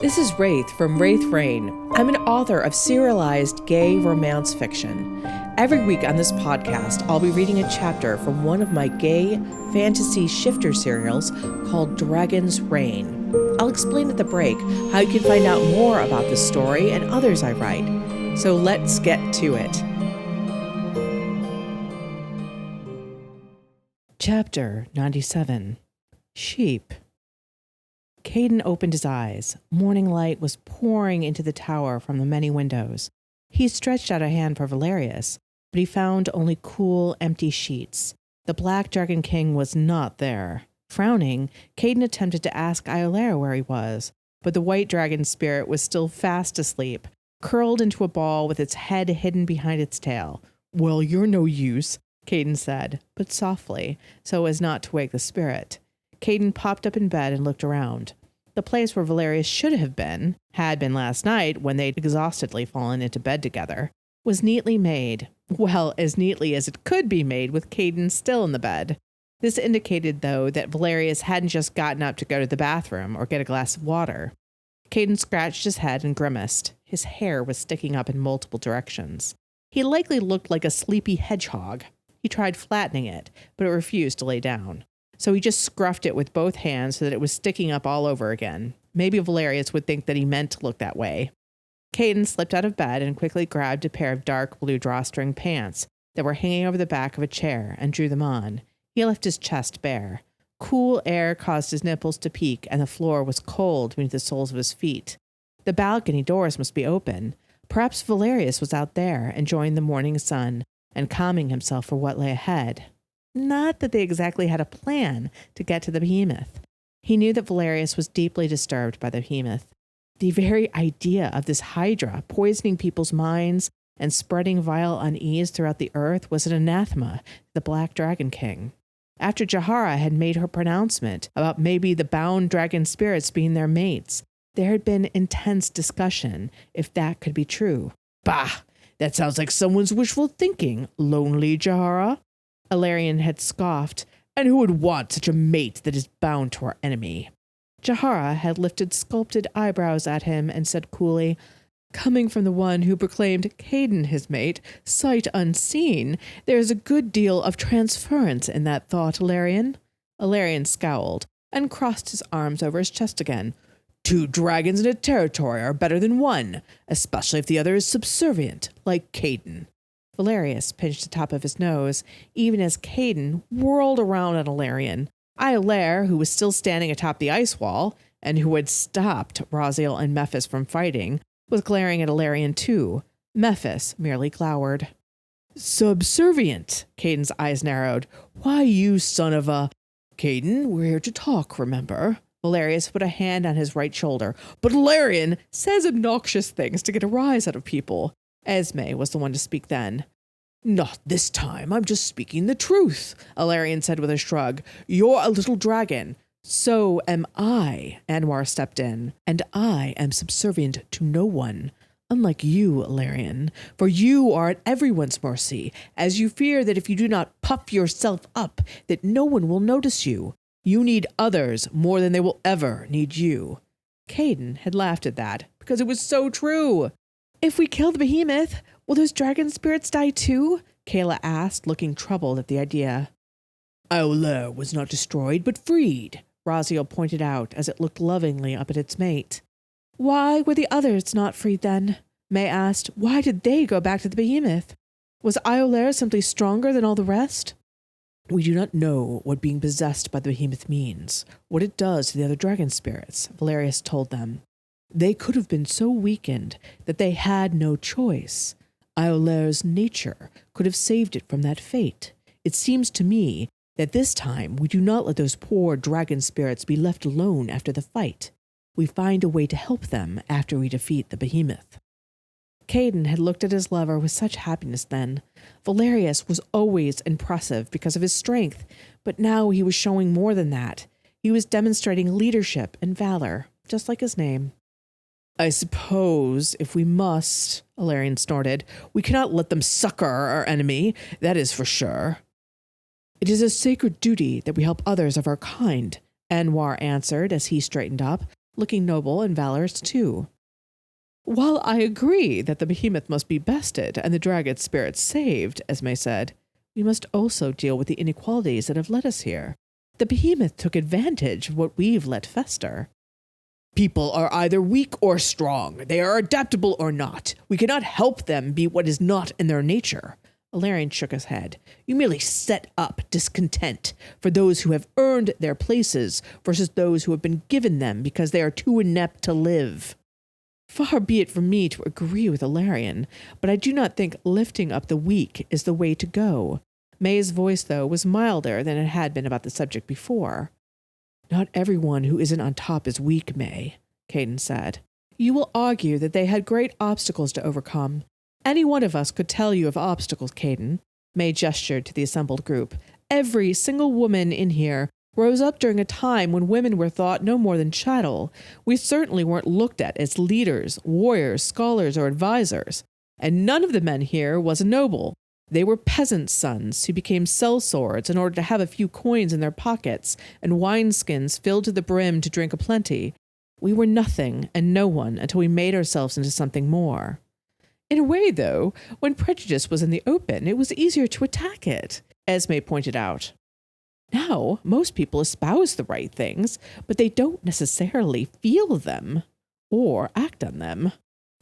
This is Wraith from Wraith Rain. I'm an author of serialized gay romance fiction. Every week on this podcast, I'll be reading a chapter from one of my gay fantasy shifter serials called Dragon's Reign. I'll explain at the break how you can find out more about this story and others I write. So let's get to it. Chapter 97. Sheep. Caden opened his eyes. Morning light was pouring into the tower from the many windows. He stretched out a hand for Valerius, but he found only cool, empty sheets. The Black Dragon King was not there. Frowning, Caden attempted to ask Iolera where he was, but the White Dragon spirit was still fast asleep, curled into a ball with its head hidden behind its tail. "Well, you're no use," Caden said, but softly, so as not to wake the spirit. Caden popped up in bed and looked around. The place where Valerius should have been, had been last night when they'd exhaustedly fallen into bed together, was neatly made. Well, as neatly as it could be made with Caden still in the bed. This indicated, though, that Valerius hadn't just gotten up to go to the bathroom or get a glass of water. Caden scratched his head and grimaced. His hair was sticking up in multiple directions. He likely looked like a sleepy hedgehog. He tried flattening it, but it refused to lay down. So he just scruffed it with both hands so that it was sticking up all over again. Maybe Valerius would think that he meant to look that way. Caden slipped out of bed and quickly grabbed a pair of dark blue drawstring pants that were hanging over the back of a chair and drew them on. He left his chest bare. Cool air caused his nipples to peak, and the floor was cold beneath the soles of his feet. The balcony doors must be open. Perhaps Valerius was out there, enjoying the morning sun and calming himself for what lay ahead. Not that they exactly had a plan to get to the behemoth. He knew that Valerius was deeply disturbed by the behemoth. The very idea of this hydra poisoning people's minds and spreading vile unease throughout the earth was an anathema to the Black Dragon King. After Jahara had made her pronouncement about maybe the bound dragon spirits being their mates, there had been intense discussion if that could be true. "Bah! That sounds like someone's wishful thinking, lonely Jahara." Alarion had scoffed, "And who would want such a mate that is bound to our enemy?" Jahara had lifted sculpted eyebrows at him and said coolly, "Coming from the one who proclaimed Caden his mate, sight unseen, there is a good deal of transference in that thought, Alarion." Alarion scowled and crossed his arms over his chest again. "Two dragons in a territory are better than one, especially if the other is subservient, like Caden." Valerius pinched the top of his nose, even as Caden whirled around on Alarion. Iolaire, who was still standing atop the ice wall, and who had stopped Raziel and Mephis from fighting, was glaring at Alarion too. Mephis merely glowered. "Subservient," Caden's eyes narrowed. "Why, you son of a—" "Caden, we're here to talk, remember?" Valerius put a hand on his right shoulder. "But Alarion says obnoxious things to get a rise out of people." Esme was the one to speak then. "Not this time, I'm just speaking the truth," Alarion said with a shrug. "You're a little dragon." "So am I," Anwar stepped in. "And I am subservient to no one. Unlike you, Alarion, for you are at everyone's mercy, as you fear that if you do not puff yourself up, that no one will notice you. You need others more than they will ever need you." Caden had laughed at that, because it was so true. "If we kill the behemoth, will those dragon spirits die too?" Kayla asked, looking troubled at the idea. "Iolaire was not destroyed, but freed," Raziel pointed out as it looked lovingly up at its mate. "Why were the others not freed then?" May asked. "Why did they go back to the behemoth? Was Iolaire simply stronger than all the rest?" "We do not know what being possessed by the behemoth means, what it does to the other dragon spirits," Valerius told them. "They could have been so weakened that they had no choice. Iolaire's nature could have saved it from that fate. It seems to me that this time we do not let those poor dragon spirits be left alone after the fight. We find a way to help them after we defeat the behemoth." Caden had looked at his lover with such happiness then. Valerius was always impressive because of his strength, but now he was showing more than that. He was demonstrating leadership and valor, just like his name. "I suppose, if we must," Alarion snorted, "we cannot let them succor our enemy, that is for sure." "It is a sacred duty that we help others of our kind," Anwar answered as he straightened up. looking noble and valorous too. While I agree that the behemoth must be bested and the dragon's spirit saved, Esme said, we must also deal with the inequalities that have led us here. The behemoth took advantage of what we've let fester. People are either weak or strong. They are adaptable or not. We cannot help them be what is not in their nature. Valerian shook his head. You merely set up discontent for those who have earned their places versus those who have been given them because they are too inept to live. Far be it from me to agree with Valerian, but I do not think lifting up the weak is the way to go. May's voice, though, was milder than it had been about the subject before. Not everyone who isn't on top is weak, May, Caden said. You will argue that they had great obstacles to overcome. Any one of us could tell you of obstacles, Caden. May gestured to the assembled group. Every single woman in here rose up during a time when women were thought no more than chattel. We certainly weren't looked at as leaders, warriors, scholars, or advisors. And none of the men here was a noble. They were peasants' sons who became sellswords in order to have a few coins in their pockets and wineskins filled to the brim to drink aplenty. We were nothing and no one until we made ourselves into something more. In a way, though, when prejudice was in the open, it was easier to attack it, Esme pointed out. Now, most people espouse the right things, but they don't necessarily feel them or act on them.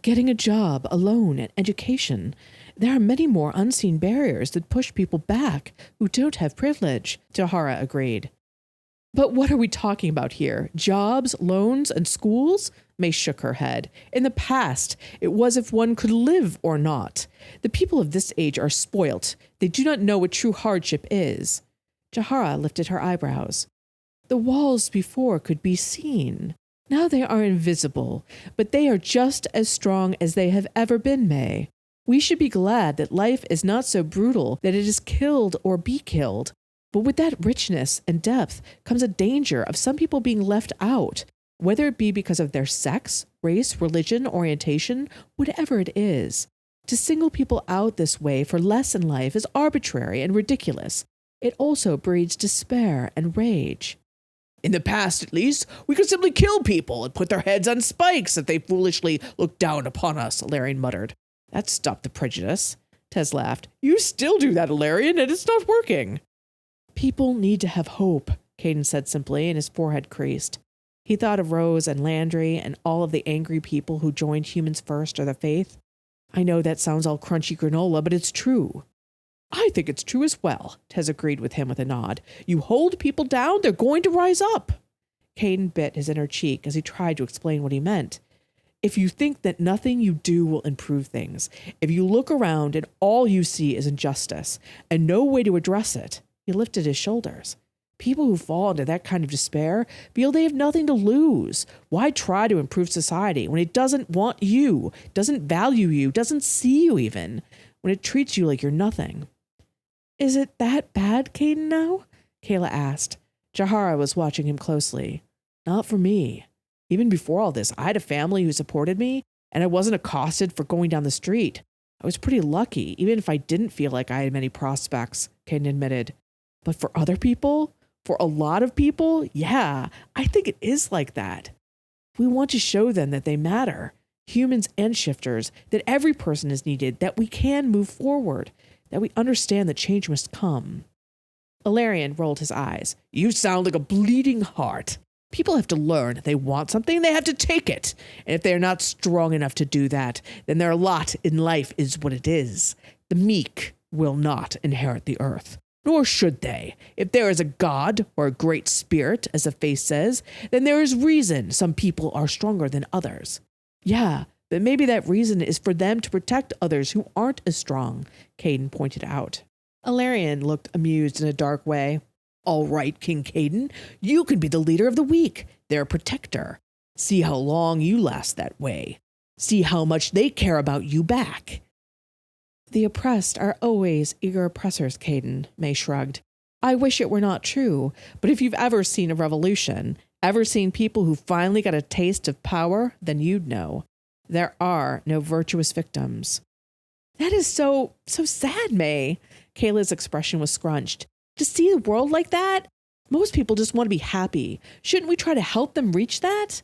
Getting a job, a loan, and education. There are many more unseen barriers that push people back who don't have privilege, Jahara agreed. But what are we talking about here? Jobs, loans, and schools? May shook her head. In the past, it was if one could live or not. The people of this age are spoilt. They do not know what true hardship is. Jahara lifted her eyebrows. The walls before could be seen. Now they are invisible, but they are just as strong as they have ever been, May. We should be glad that life is not so brutal that it is killed or be killed. But with that richness and depth comes a danger of some people being left out, whether it be because of their sex, race, religion, orientation, whatever it is. To single people out this way for less in life is arbitrary and ridiculous. It also breeds despair and rage. In the past, at least, we could simply kill people and put their heads on spikes if they foolishly looked down upon us, Alarian muttered. That stopped the prejudice. Tez laughed. You still do that, Alarian, and it's not working. People need to have hope, Caden said simply, and his forehead creased. He thought of Rose and Landry and all of the angry people who joined Humans First or the Faith. I know that sounds all crunchy granola, but it's true. I think it's true as well, Tez agreed with him with a nod. You hold people down, they're going to rise up. Caden bit his inner cheek as he tried to explain what he meant. If you think that nothing you do will improve things, if you look around and all you see is injustice and no way to address it, he lifted his shoulders. People who fall into that kind of despair feel they have nothing to lose. Why try to improve society when it doesn't want you, doesn't value you, doesn't see you even, when it treats you like you're nothing? Is it that bad, Caden, now? Kayla asked. Jahara was watching him closely. Not for me. Even before all this, I had a family who supported me, and I wasn't accosted for going down the street. I was pretty lucky, even if I didn't feel like I had many prospects, Caden admitted. But for other people, for a lot of people, yeah, I think it is like that. We want to show them that they matter, humans and shifters, that every person is needed, that we can move forward, that we understand that change must come. Alarian rolled his eyes. You sound like a bleeding heart. People have to learn they want something, they have to take it. And if they're not strong enough to do that, then their lot in life is what it is. The meek will not inherit the earth. Nor should they. If there is a God or a great spirit, as the faith says, then there is reason some people are stronger than others. Yeah, but maybe that reason is for them to protect others who aren't as strong, Caden pointed out. Alarian looked amused in a dark way. All right, King Caden, you can be the leader of the weak, their protector. See how long you last that way. See how much they care about you back. The oppressed are always eager oppressors, Caden, May shrugged. I wish it were not true, but if you've ever seen a revolution, ever seen people who finally got a taste of power, then you'd know. There are no virtuous victims. That is so sad, May. Kayla's expression was scrunched. To see the world like that? Most people just want to be happy. Shouldn't we try to help them reach that?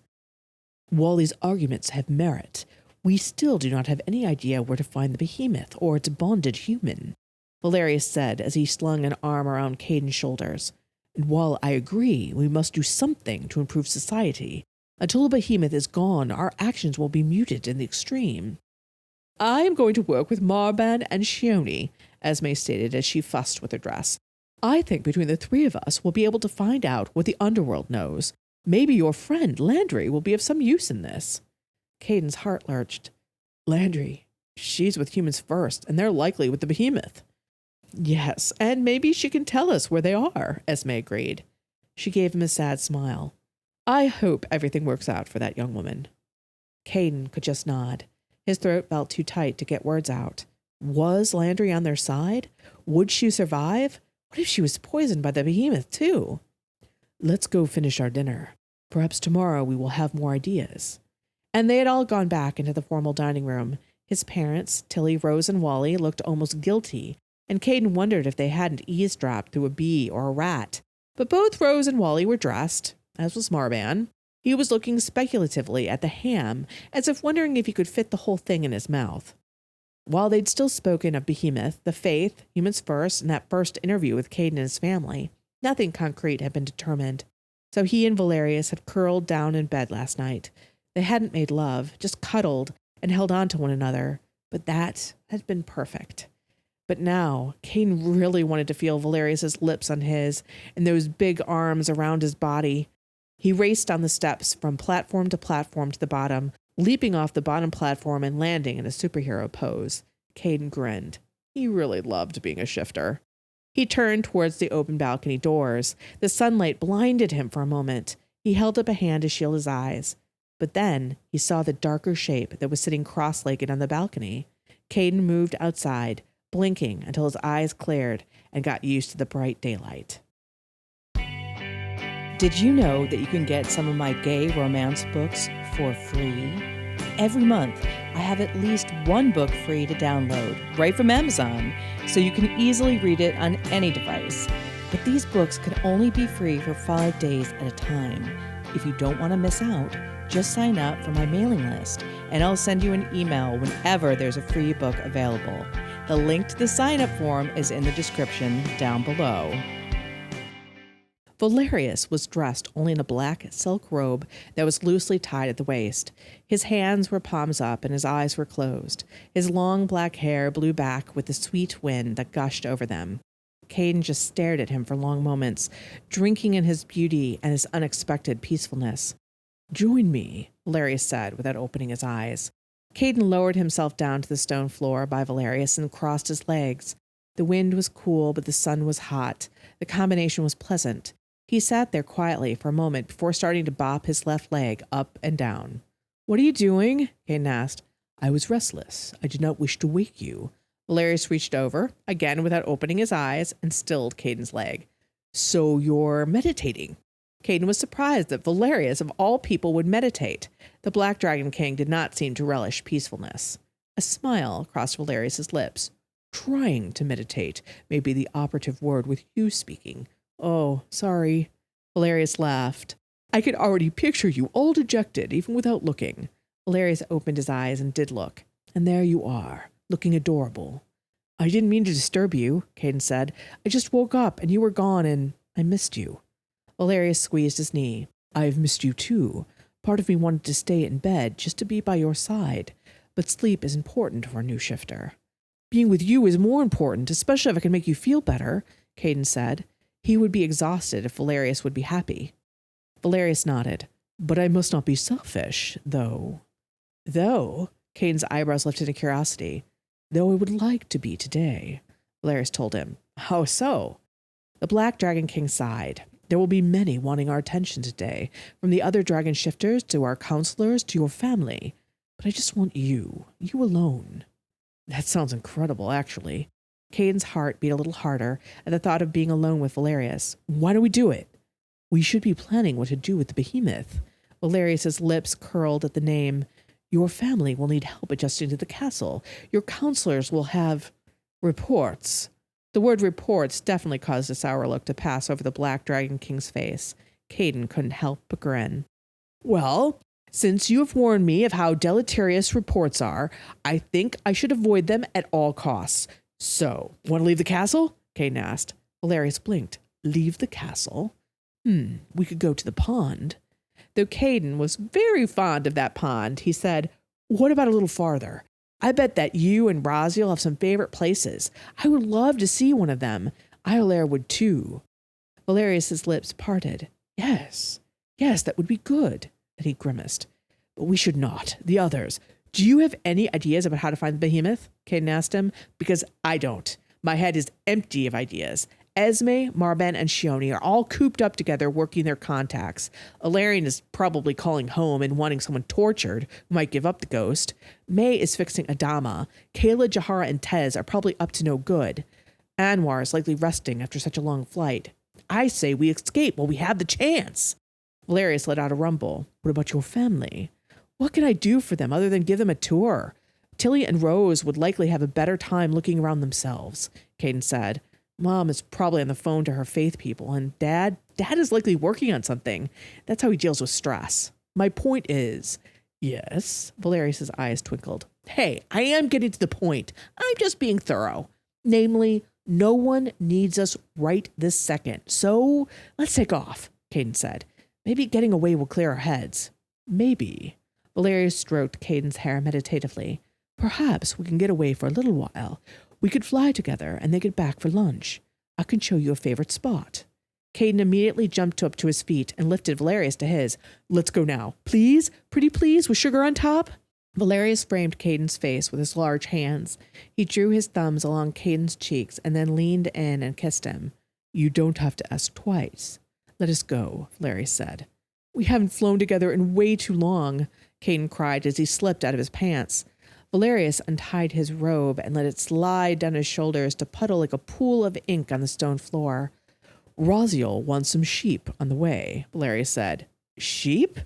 Wally's arguments have merit. We still do not have any idea where to find the behemoth or its bonded human, Valerius said as he slung an arm around Caden's shoulders. And while I agree we must do something to improve society, until the behemoth is gone, our actions will be muted in the extreme. I am going to work with Marban and Shioni, Esme stated as she fussed with her dress. I think between the three of us we'll be able to find out what the underworld knows. Maybe your friend Landry will be of some use in this. Caden's heart lurched. Landry, she's with humans first, and they're likely with the behemoth. Yes, and maybe she can tell us where they are, Esme agreed. She gave him a sad smile. I hope everything works out for that young woman. Caden could just nod. His throat felt too tight to get words out. Was Landry on their side? Would she survive? What if she was poisoned by the behemoth, too? Let's go finish our dinner. Perhaps tomorrow we will have more ideas. And they had all gone back into the formal dining room. His parents, Tilly, Rose, and Wally, looked almost guilty, and Caden wondered if they hadn't eavesdropped through a bee or a rat. But both Rose and Wally were dressed, as was Marban. He was looking speculatively at the ham, as if wondering if he could fit the whole thing in his mouth. While they'd still spoken of Behemoth, the Faith, humans first, and that first interview with Caden and his family, nothing concrete had been determined. So he and Valerius had curled down in bed last night. They hadn't made love, just cuddled and held on to one another, but that had been perfect. But now, Caden really wanted to feel Valerius's lips on his and those big arms around his body. He raced down the steps from platform to the bottom, leaping off the bottom platform and landing in a superhero pose. Caden grinned. He really loved being a shifter. He turned towards the open balcony doors. The sunlight blinded him for a moment. He held up a hand to shield his eyes. But then he saw the darker shape that was sitting cross-legged on the balcony. Caden moved outside, blinking until his eyes cleared and got used to the bright daylight. Did you know that you can get some of my gay romance books for free? Every month, I have at least one book free to download right from Amazon, so you can easily read it on any device. But these books can only be free for 5 days at a time. If you don't want to miss out, just sign up for my mailing list, and I'll send you an email whenever there's a free book available. The link to the sign-up form is in the description down below. Valerius was dressed only in a black silk robe that was loosely tied at the waist. His hands were palms up and his eyes were closed. His long black hair blew back with the sweet wind that gushed over them. Caden just stared at him for long moments, drinking in his beauty and his unexpected peacefulness. Join me, Valerius said without opening his eyes. Caden lowered himself down to the stone floor by Valerius and crossed his legs. The wind was cool, but the sun was hot. The combination was pleasant. He sat there quietly for a moment before starting to bop his left leg up and down. What are you doing? Caden asked. I was restless. I did not wish to wake you. Valerius reached over, again without opening his eyes, and stilled Caden's leg. So you're meditating? Caden was surprised that Valerius, of all people, would meditate. The Black Dragon King did not seem to relish peacefulness. A smile crossed Valerius's lips. Trying to meditate may be the operative word with you speaking. Oh, sorry. Valerius laughed. I could already picture you all dejected, even without looking. Valerius opened his eyes and did look. And there you are, looking adorable. I didn't mean to disturb you, Caden said. I just woke up and you were gone and I missed you. Valerius squeezed his knee. I've missed you too. Part of me wanted to stay in bed just to be by your side. But sleep is important for a new shifter. Being with you is more important, especially if I can make you feel better, Caden said. He would be exhausted if Valerius would be happy. Valerius nodded. But I must not be selfish, though. Though? Caden's eyebrows lifted in curiosity. Though I would like to be today, Valerius told him. How so? The Black Dragon King sighed. There will be many wanting our attention today, from the other dragon shifters to our counselors to your family. But I just want you alone. That sounds incredible, actually. Caden's heart beat a little harder at the thought of being alone with Valerius. Why don't we do it? We should be planning what to do with the behemoth. Valerius's lips curled at the name. Your family will need help adjusting to the castle. Your counselors will have reports. The word reports definitely caused a sour look to pass over the Black Dragon King's face. Caden couldn't help but grin. Well, Since you have warned me of how deleterious reports are, I think I should avoid them at all costs. So, want to leave the castle? Caden asked. Valerius blinked. Leave the castle? We could go to the pond. Though Caden was very fond of that pond, he said, what about a little farther? I bet that you and Raziel have some favorite places. I would love to see one of them. Iolaire would too. Valerius's lips parted. Yes, that would be good. And he grimaced. But we should not. The others. Do you have any ideas about how to find the behemoth? Caden asked him. Because I don't. My head is empty of ideas. Esme, Marben, and Shioni are all cooped up together working their contacts. Alarion is probably calling home and wanting someone tortured who might give up the ghost. May is fixing Adama. Kayla, Jahara, and Tez are probably up to no good. Anwar is likely resting after such a long flight. I say we escape while we have the chance. Valerius let out a rumble. What about your family? What can I do for them other than give them a tour? Tilly and Rose would likely have a better time looking around themselves, Caden said. Mom is probably on the phone to her faith people, and Dad is likely working on something. That's how he deals with stress. My point is, yes, Valerius's eyes twinkled. Hey, I am getting to the point. I'm just being thorough. Namely, no one needs us right this second. So let's take off, Caden said. Maybe getting away will clear our heads. Maybe. Valerius stroked Caden's hair meditatively. Perhaps we can get away for a little while. We could fly together and then get back for lunch. I can show you a favorite spot. Caden immediately jumped up to his feet and lifted Valerius to his. Let's go now. Please? Pretty please? With sugar on top? Valerius framed Caden's face with his large hands. He drew his thumbs along Caden's cheeks and then leaned in and kissed him. You don't have to ask twice. Let us go, Valerius said. We haven't flown together in way too long, Caden cried as he slipped out of his pants. Valerius untied his robe and let it slide down his shoulders to puddle like a pool of ink on the stone floor. Raziel wants some sheep on the way, Valerius said. Sheep?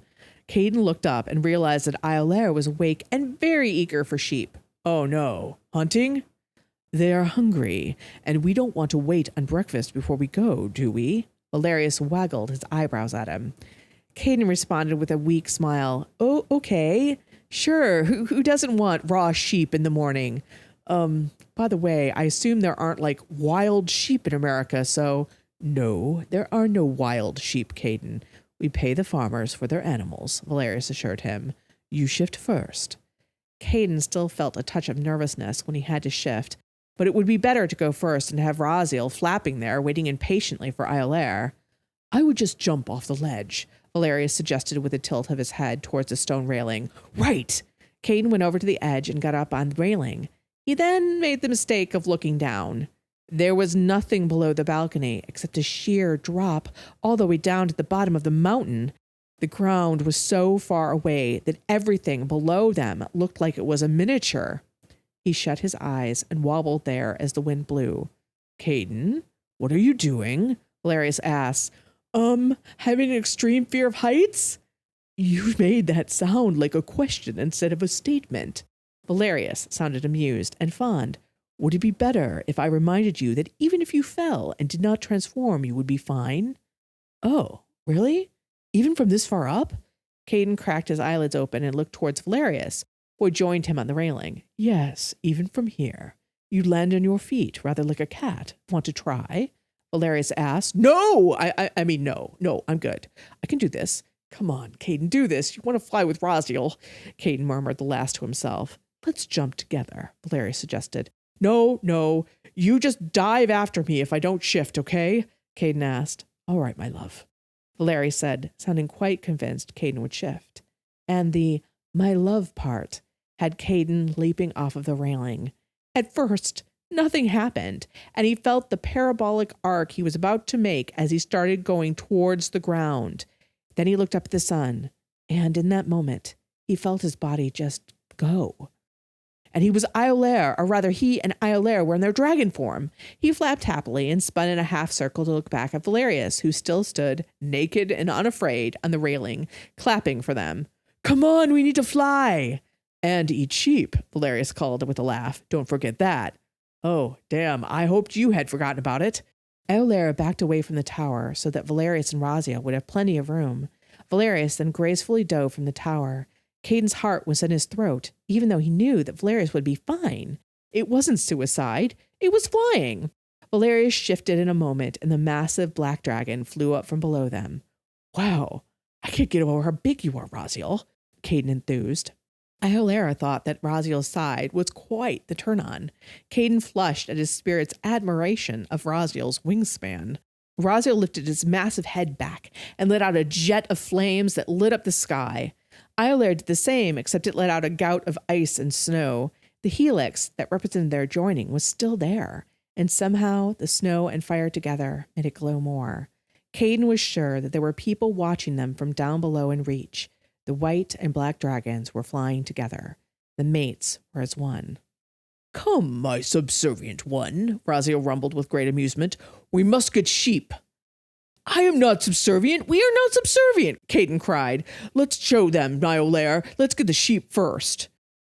Caden looked up and realized that Iolaire was awake and very eager for sheep. Oh no, hunting? They are hungry, and we don't want to wait on breakfast before we go, do we? Valerius waggled his eyebrows at him. Caden responded with a weak smile. Oh, okay. Sure, who doesn't want raw sheep in the morning? By the way, I assume there aren't like wild sheep in America, so no, there are no wild sheep, Caden. We pay the farmers for their animals, Valerius assured him. You shift first. Caden still felt a touch of nervousness when he had to shift, but it would be better to go first and have Raziel flapping there, waiting impatiently for Iolaire. I would just jump off the ledge, Valerius suggested with a tilt of his head towards the stone railing. Right! Caden went over to the edge and got up on the railing. He then made the mistake of looking down. There was nothing below the balcony except a sheer drop all the way down to the bottom of the mountain. The ground was so far away that everything below them looked like it was a miniature. He shut his eyes and wobbled there as the wind blew. Caden, what are you doing? Valerius asked. Having an extreme fear of heights? You made that sound like a question instead of a statement. Valerius sounded amused and fond. Would it be better if I reminded you that even if you fell and did not transform, you would be fine? Oh, really? Even from this far up? Caden cracked his eyelids open and looked towards Valerius, who had joined him on the railing. Yes, even from here. You'd land on your feet, rather like a cat. Want to try? Valerius asked. No! I mean, no, I'm good. I can do this. Come on, Caden, do this. You want to fly with Raziel? Caden murmured the last to himself. Let's jump together, Valerius suggested. No, you just dive after me if I don't shift, okay? Caden asked. All right, my love, Valerius said, sounding quite convinced Caden would shift. And the my love part had Caden leaping off of the railing. At first, nothing happened, and he felt the parabolic arc he was about to make as he started going towards the ground. Then he looked up at the sun, and in that moment, he felt his body just go. And he was Iolaire, or rather he and Iolaire were in their dragon form. He flapped happily and spun in a half circle to look back at Valerius, who still stood, naked and unafraid, on the railing, clapping for them. Come on, we need to fly! And eat sheep, Valerius called with a laugh. Don't forget that. Oh, damn, I hoped you had forgotten about it. Iolaire backed away from the tower so that Valerius and Raziel would have plenty of room. Valerius then gracefully dove from the tower. Caden's heart was in his throat, even though he knew that Valerius would be fine. It wasn't suicide. It was flying. Valerius shifted in a moment, and the massive black dragon flew up from below them. Wow, I can't get over how big you are, Raziel, Caden enthused. Iolera thought that Raziel's side was quite the turn-on. Caden flushed at his spirit's admiration of Raziel's wingspan. Raziel lifted his massive head back and let out a jet of flames that lit up the sky. Iolera did the same, except it let out a gout of ice and snow. The helix that represented their joining was still there, and somehow the snow and fire together made it glow more. Caden was sure that there were people watching them from down below in reach. The white and black dragons were flying together. The mates were as one. Come, my subservient one, Raziel rumbled with great amusement. We must get sheep. I am not subservient. We are not subservient, Caden cried. Let's show them, Iolera. Let's get the sheep first.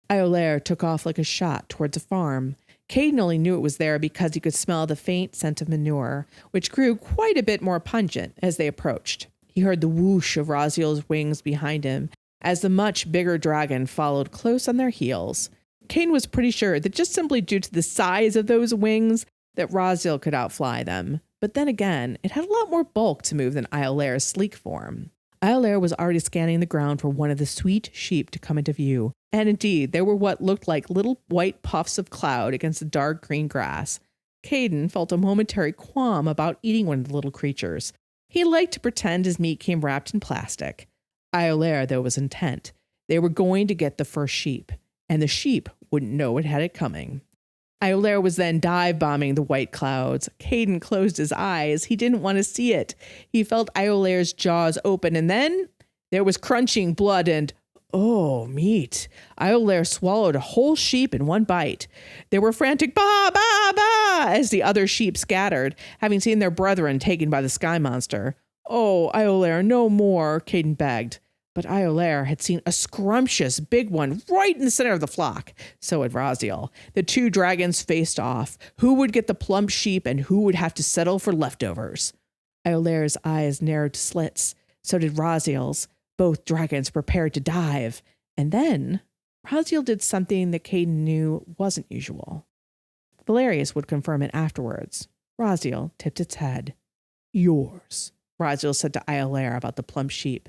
Iolera took off like a shot towards a farm. Caden only knew it was there because he could smell the faint scent of manure, which grew quite a bit more pungent as they approached. He heard the whoosh of Raziel's wings behind him as the much bigger dragon followed close on their heels. Caden was pretty sure that just simply due to the size of those wings that Raziel could outfly them. But then again, it had a lot more bulk to move than Iolera's sleek form. Iolera was already scanning the ground for one of the sweet sheep to come into view. And indeed, there were what looked like little white puffs of cloud against the dark green grass. Caden felt a momentary qualm about eating one of the little creatures. He liked to pretend his meat came wrapped in plastic. Iolera, though, was intent. They were going to get the first sheep, and the sheep wouldn't know it had it coming. Iolera was then dive-bombing the white clouds. Caden closed his eyes. He didn't want to see it. He felt Iolera's jaws open, and then there was crunching blood and, oh, meat. Iolera swallowed a whole sheep in one bite. There were frantic ba, ba, ba, as the other sheep scattered, having seen their brethren taken by the sky monster. Oh, Iolera, no more, Caden begged. But Iolera had seen a scrumptious big one right in the center of the flock. So had Raziel. The two dragons faced off. Who would get the plump sheep and who would have to settle for leftovers? Iolera's eyes narrowed to slits. So did Raziel's. Both dragons prepared to dive. And then Raziel did something that Caden knew wasn't usual. Valerius would confirm it afterwards. Raziel tipped its head. Yours, Raziel said to Iolera about the plump sheep.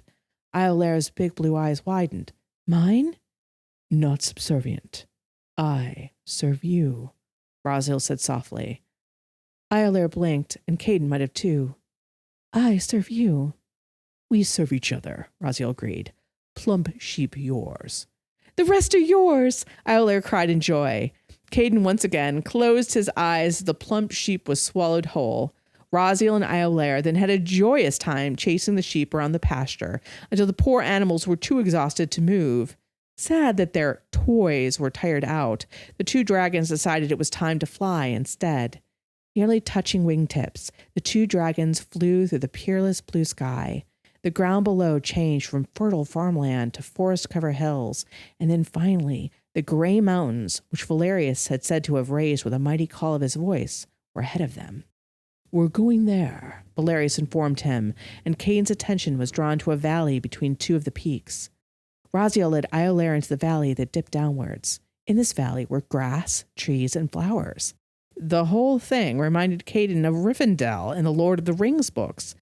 Iolera's big blue eyes widened. Mine? Not subservient. I serve you, Raziel said softly. Iolera blinked, and Caden might have too. I serve you. We serve each other, Raziel agreed. Plump sheep yours. The rest are yours, Iolera cried in joy. Caden once again closed his eyes as the plump sheep was swallowed whole. Raziel and Iolera then had a joyous time chasing the sheep around the pasture until the poor animals were too exhausted to move. Sad that their toys were tired out, the two dragons decided it was time to fly instead. Nearly touching wingtips, the two dragons flew through the peerless blue sky. The ground below changed from fertile farmland to forest-covered hills, and then finally, the gray mountains, which Valerius had said to have raised with a mighty call of his voice, were ahead of them. We're going there, Valerius informed him, and Caden's attention was drawn to a valley between two of the peaks. Raziel led Iolera into the valley that dipped downwards. In this valley were grass, trees, and flowers. The whole thing reminded Caden of Rivendell in the Lord of the Rings books,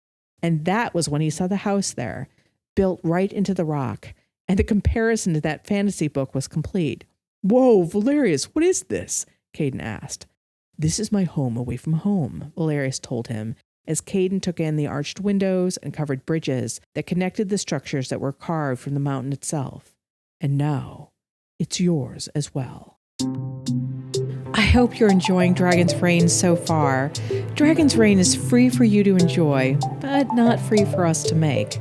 and that was when he saw the house there, built right into the rock, and the comparison to that fantasy book was complete. Whoa, Valerius, what is this? Caden asked. This is my home away from home, Valerius told him, as Caden took in the arched windows and covered bridges that connected the structures that were carved from the mountain itself. And now, it's yours as well. I hope you're enjoying Dragon's Reign so far. Dragon's Reign is free for you to enjoy, but not free for us to make.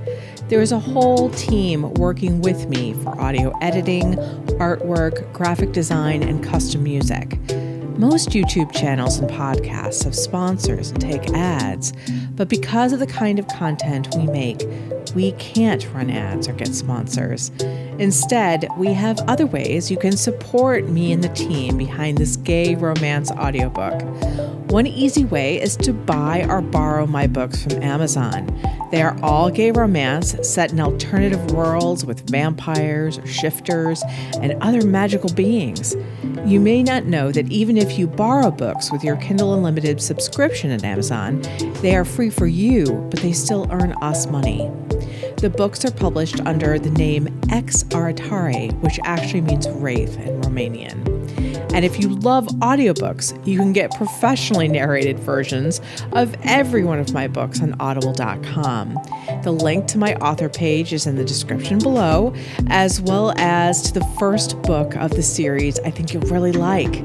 There is a whole team working with me for audio editing, artwork, graphic design, and custom music. Most YouTube channels and podcasts have sponsors and take ads, but because of the kind of content we make, we can't run ads or get sponsors. Instead, we have other ways you can support me and the team behind this gay romance audiobook. One easy way is to buy or borrow my books from Amazon. They are all gay romance set in alternative worlds with vampires, shifters, and other magical beings. You may not know that even if you borrow books with your Kindle Unlimited subscription at Amazon, they are free for you, but they still earn us money. The books are published under the name Ex Aratare, which actually means wraith in Romanian. And if you love audiobooks, you can get professionally narrated versions of every one of my books on audible.com. The link to my author page is in the description below, as well as to the first book of the series I think you'll really like.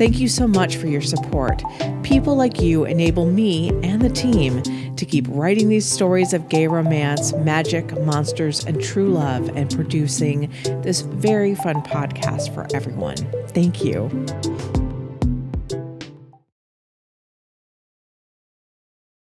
Thank you so much for your support. People like you enable me and the team to keep writing these stories of gay romance, magic, monsters, and true love, and producing this very fun podcast for everyone. Thank you.